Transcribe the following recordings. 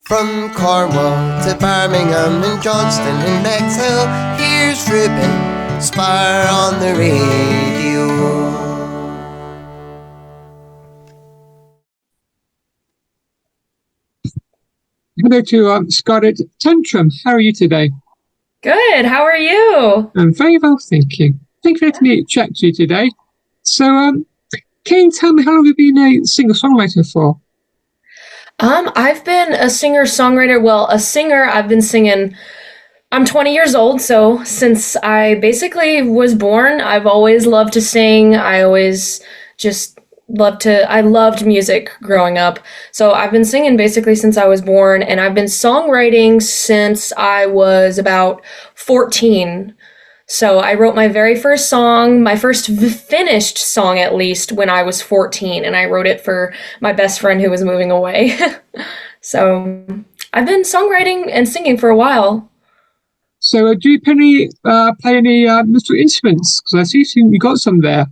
From Cornwall to Birmingham and Johnston and Bexhill, here's Ruben Spar on the radio. Hello to Scarlet Tantrum. How are you today? Good. How are you? I'm very well, thank you. Thank you for letting me chat to you today. So, can you tell me how long you've been a singer-songwriter for? I've been a singer-songwriter. Well, a singer. I've been singing. I'm 20 years old, so since I basically was born, I've always loved to sing. I always just I loved music growing up. So I've been singing basically since I was born, and I've been songwriting since I was about 14. So I wrote my very first song, my first finished song at least, when I was 14, and I wrote it for my best friend who was moving away. So I've been songwriting and singing for a while. So, do you play any musical instruments? Because I see you got some there.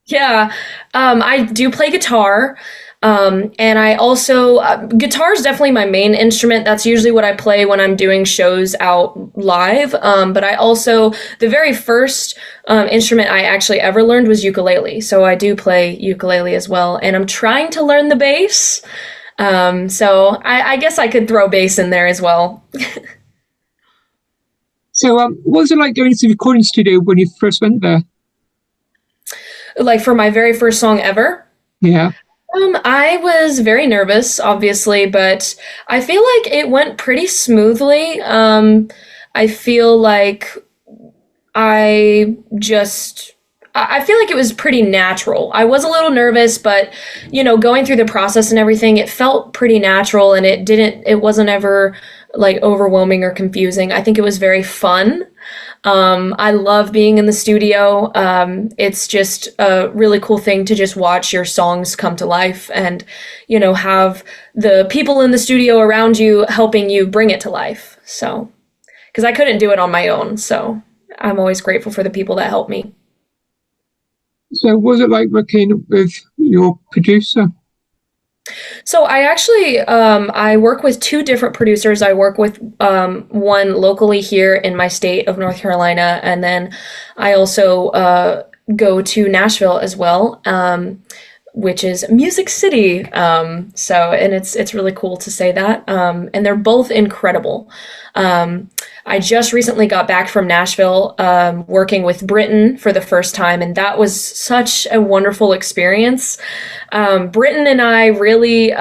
Yeah, I do play guitar. And I also, guitar is definitely my main instrument. That's usually what I play when I'm doing shows out live. But I also, the very first instrument I actually ever learned was ukulele. So I do play ukulele as well. And I'm trying to learn the bass. So I guess I could throw bass in there as well. So, what was it like going to the recording studio when you first went there? Like for my very first song ever? Yeah. I was very nervous, obviously, but I feel like it went pretty smoothly. I feel like I just, I feel like it was pretty natural. I was a little nervous, but, going through the process and everything, it felt pretty natural, and it wasn't ever like overwhelming or confusing. I think it was very fun. I love being in the studio. It's just a really cool thing to just watch your songs come to life and, have the people in the studio around you helping you bring it to life. So, because I couldn't do it on my own. So I'm always grateful for the people that help me. So, what was it like working with your producer? So I actually I work with two different producers. I work with one locally here in my state of North Carolina, and then I also go to Nashville as well, which is Music City. And it's really cool to say that. And they're both incredible. I just recently got back from Nashville, working with Britain for the first time, and that was such a wonderful experience. Britain and I really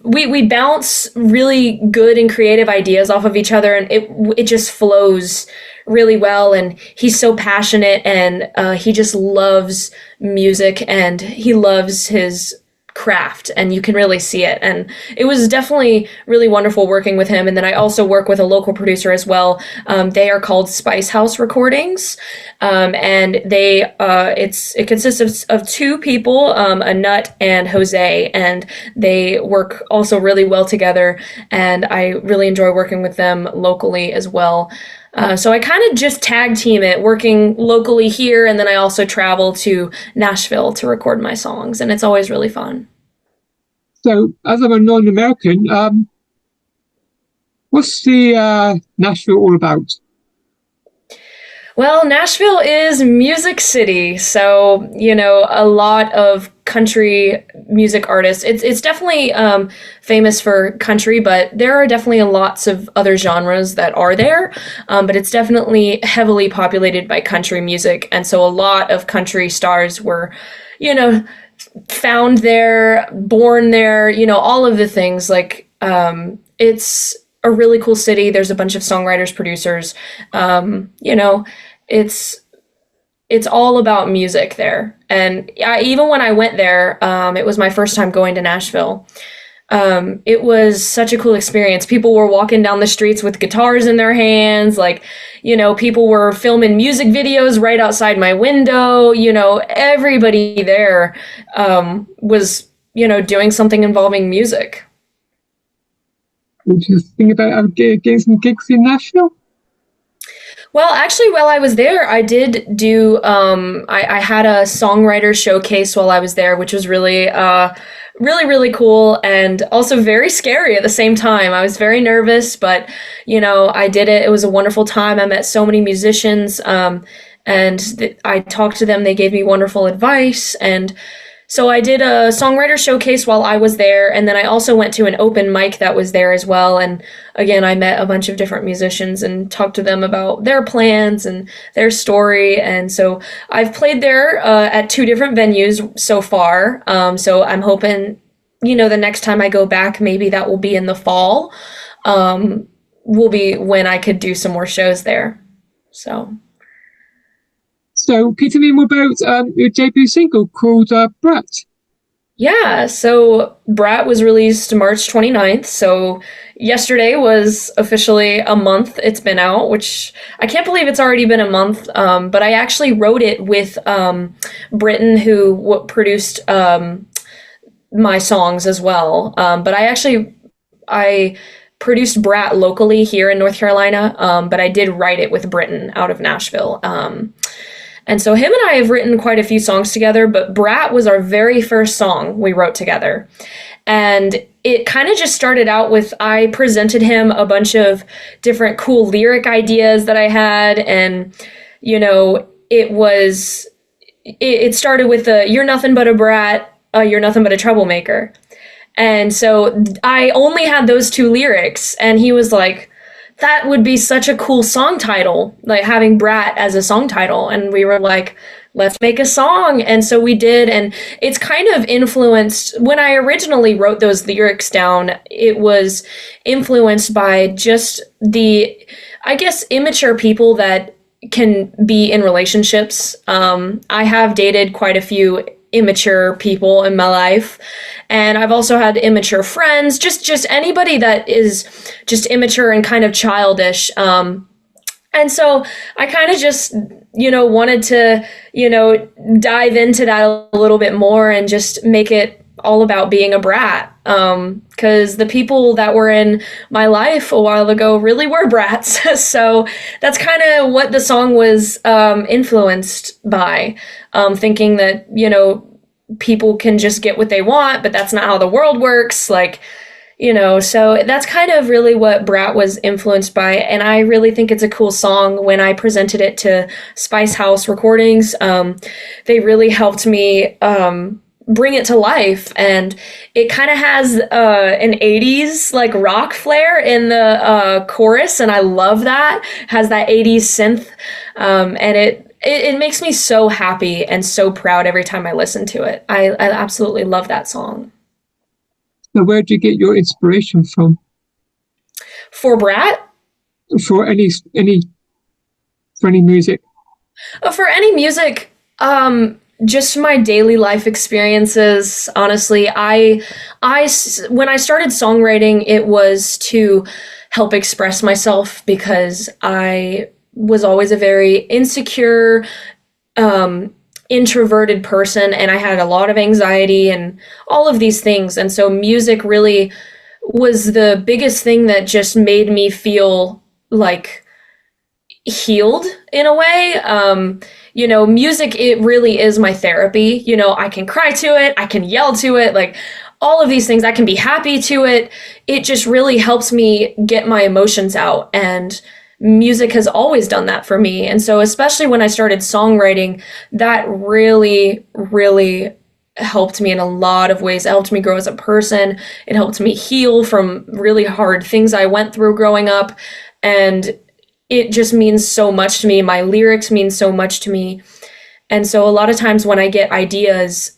we bounce really good and creative ideas off of each other, and it just flows really well. And he's so passionate, and he just loves music, and he loves his craft, and you can really see it. And it was definitely really wonderful working with him. And then I also work with a local producer as well. They are called Spice House Recordings, and it consists of two people, Anut and Jose, and they work also really well together. And I really enjoy working with them locally as well. So I kind of just tag team it, working locally here, and then I also travel to Nashville to record my songs, and it's always really fun. So, as I'm a non-American, what's the Nashville all about? Well, Nashville is Music City, so, a lot of country music artists. It's definitely famous for country, but there are definitely lots of other genres that are there. But it's definitely heavily populated by country music, and so a lot of country stars were, found there, born there, all of the things. Like, it's a really cool city. There's a bunch of songwriters, producers. It's all about music there. And even when I went there, it was my first time going to Nashville. It was such a cool experience. People were walking down the streets with guitars in their hands. Like, people were filming music videos right outside my window. Everybody there was, doing something involving music. Did you think about getting some gigs in Nashville? Well, actually, while I was there, I did do, I had a songwriter showcase while I was there, which was really really, really cool and also very scary at the same time. I was very nervous, but I did it. It was a wonderful time. I met so many musicians, and I talked to them. They gave me wonderful advice. And so I did a songwriter showcase while I was there, and then I also went to an open mic that was there as well. And again, I met a bunch of different musicians and talked to them about their plans and their story. And so I've played there at 2 different venues so far. So I'm hoping, the next time I go back, maybe that will be in the fall, will be when I could do some more shows there. So, can you tell me more about your debut single called Brat? Yeah, so Brat was released March 29th. So yesterday was officially a month it's been out, which I can't believe it's already been a month. But I actually wrote it with Britton, who produced my songs as well. But I produced Brat locally here in North Carolina, but I did write it with Britton out of Nashville. And so him and I have written quite a few songs together, but Brat was our very first song we wrote together. And it kind of just started out with, I presented him a bunch of different cool lyric ideas that I had. And, it started with you're nothing but a brat, you're nothing but a troublemaker. And so I only had those 2 lyrics, and he was like, that would be such a cool song title, like having Brat as a song title. And we were like, let's make a song. And so we did. And it's kind of influenced, when I originally wrote those lyrics down, it was influenced by just I guess, immature people that can be in relationships. I have dated quite a few immature people in my life, and I've also had immature friends, just anybody that is just immature and kind of childish. And so I kind of just, wanted to, dive into that a little bit more and just make it all about being a brat. Because the people that were in my life a while ago really were brats. So that's kind of what the song was influenced by, thinking that, people can just get what they want, but that's not how the world works. So that's kind of really what Brat was influenced by. And I really think it's a cool song. When I presented it to Spice House Recordings, they really helped me bring it to life. And it kind of has an 80s rock flair in the chorus, and I love that. It has that 80s synth, and it makes me so happy and so proud every time I listen to it. I absolutely love that song. So where do you get your inspiration from? For Brat? For any music? For any music, just my daily life experiences. Honestly, when I started songwriting, it was to help express myself, because I was always a very insecure, introverted person, and I had a lot of anxiety and all of these things. And so music really was the biggest thing that just made me feel like healed in a way. Music, it really is my therapy. I can cry to it, I can yell to it, all of these things. I can be happy to it. It just really helps me get my emotions out, and music has always done that for me. And so especially when I started songwriting, that really, really helped me in a lot of ways. It helped me grow as a person. It helped me heal from really hard things I went through growing up. And it just means so much to me. My lyrics mean so much to me. And so a lot of times when I get ideas,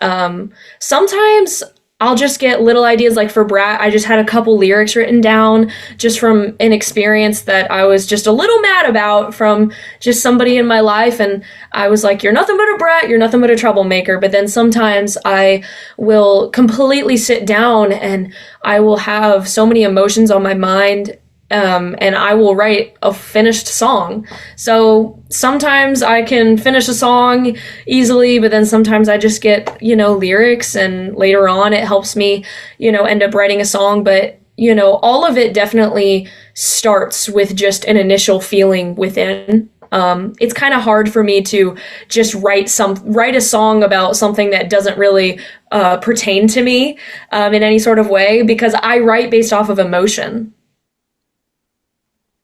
sometimes I'll just get little ideas. Like for Brat, I just had a couple lyrics written down just from an experience that I was just a little mad about from just somebody in my life. And I was like, you're nothing but a brat, you're nothing but a troublemaker. But then sometimes I will completely sit down and I will have so many emotions on my mind, and I will write a finished song. So sometimes I can finish a song easily, but then sometimes I just get, lyrics, and later on it helps me, end up writing a song. But, all of it definitely starts with just an initial feeling within. It's kind of hard for me to just write a song about something that doesn't really pertain to me in any sort of way, because I write based off of emotion.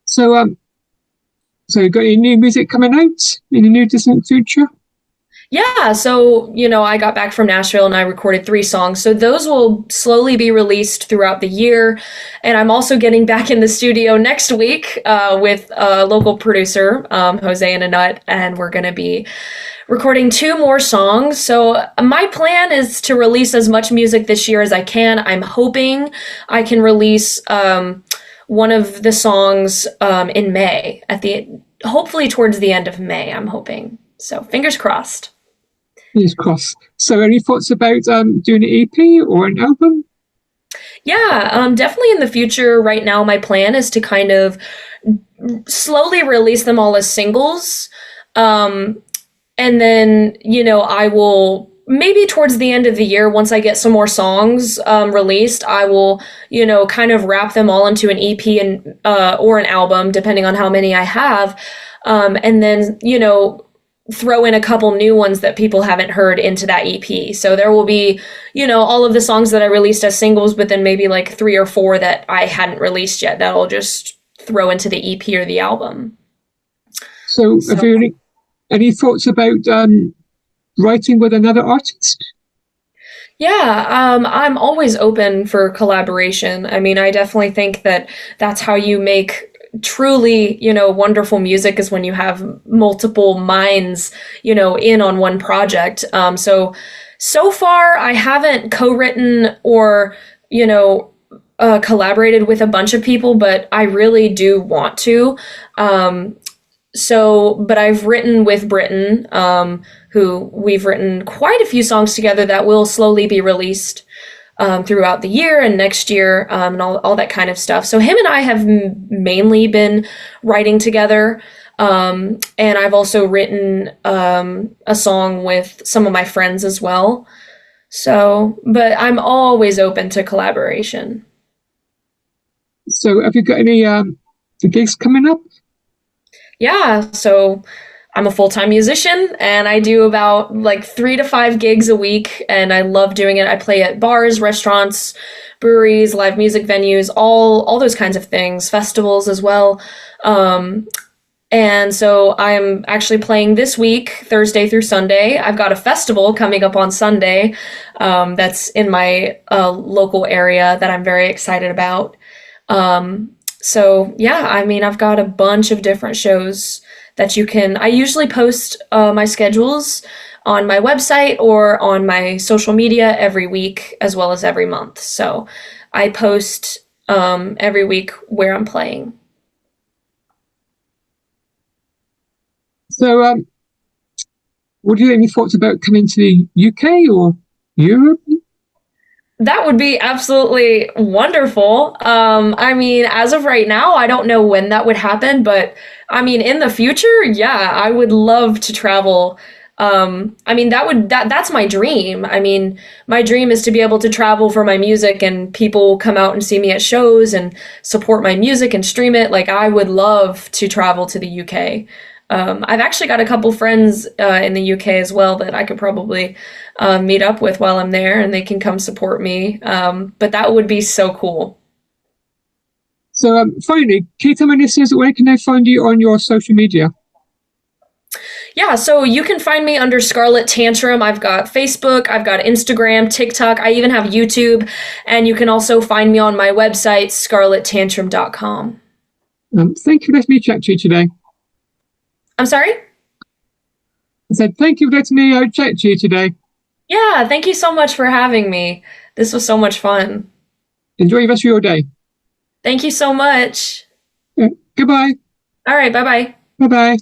So you got any new music coming out in the near distant future? Yeah, so, I got back from Nashville and I recorded 3 songs. So those will slowly be released throughout the year. And I'm also getting back in the studio next week with a local producer, Jose and Anut, and we're going to be recording 2 more songs. So my plan is to release as much music this year as I can. I'm hoping I can release one of the songs in May, hopefully towards the end of May, I'm hoping. So fingers crossed. Fingers crossed. So any thoughts about doing an EP or an album? Yeah, definitely in the future. Right now, my plan is to kind of slowly release them all as singles. And then, I will maybe towards the end of the year, once I get some more songs released, I will, kind of wrap them all into an EP and or an album, depending on how many I have. And then, throw in a couple new ones that people haven't heard into that EP. So there will be, all of the songs that I released as singles, but then maybe like 3 or 4 that I hadn't released yet that I'll just throw into the EP or the album. So have you any thoughts about writing with another artist? Yeah, I'm always open for collaboration. I mean, I definitely think that that's how you make truly, wonderful music, is when you have multiple minds, in on one project. So far I haven't co-written or, collaborated with a bunch of people, but I really do want to. But I've written with Britton, who we've written quite a few songs together that will slowly be released throughout the year and next year, and all that kind of stuff. So him and I have mainly been writing together. And I've also written a song with some of my friends as well. So, but I'm always open to collaboration. So have you got any gigs coming up? Yeah, so I'm a full-time musician and I do about like 3 to 5 gigs a week, and I love doing it. I play at bars, restaurants, breweries, live music venues, all those kinds of things, festivals as well. And so I'm actually playing this week, Thursday through Sunday. I've got a festival coming up on Sunday that's in my local area that I'm very excited about. So yeah, I mean, I've got a bunch of different shows that I usually post my schedules on my website or on my social media every week as well as every month. So I post every week where I'm playing. So what do you have any thoughts about coming to the UK or Europe? That would be absolutely wonderful. I mean, as of right now, I don't know when that would happen, but I mean, in the future, yeah, I would love to travel. I mean, that's my dream. I mean, my dream is to be able to travel for my music and people come out and see me at shows and support my music and stream it. Like, I would love to travel to the UK. I've actually got a couple friends in the UK as well that I could probably meet up with while I'm there, and they can come support me. But that would be so cool. So finally, can you tell my listeners where can they find you on your social media? Yeah, so you can find me under Scarlet Tantrum. I've got Facebook, I've got Instagram, TikTok, I even have YouTube, and you can also find me on my website, scarlettantrum.com. Thank you for letting me chat to you today. I'm sorry? I said, thank you for letting me chat to you today. Yeah, thank you so much for having me. This was so much fun. Enjoy the rest of your day. Thank you so much. Goodbye. All right, bye-bye. Bye-bye.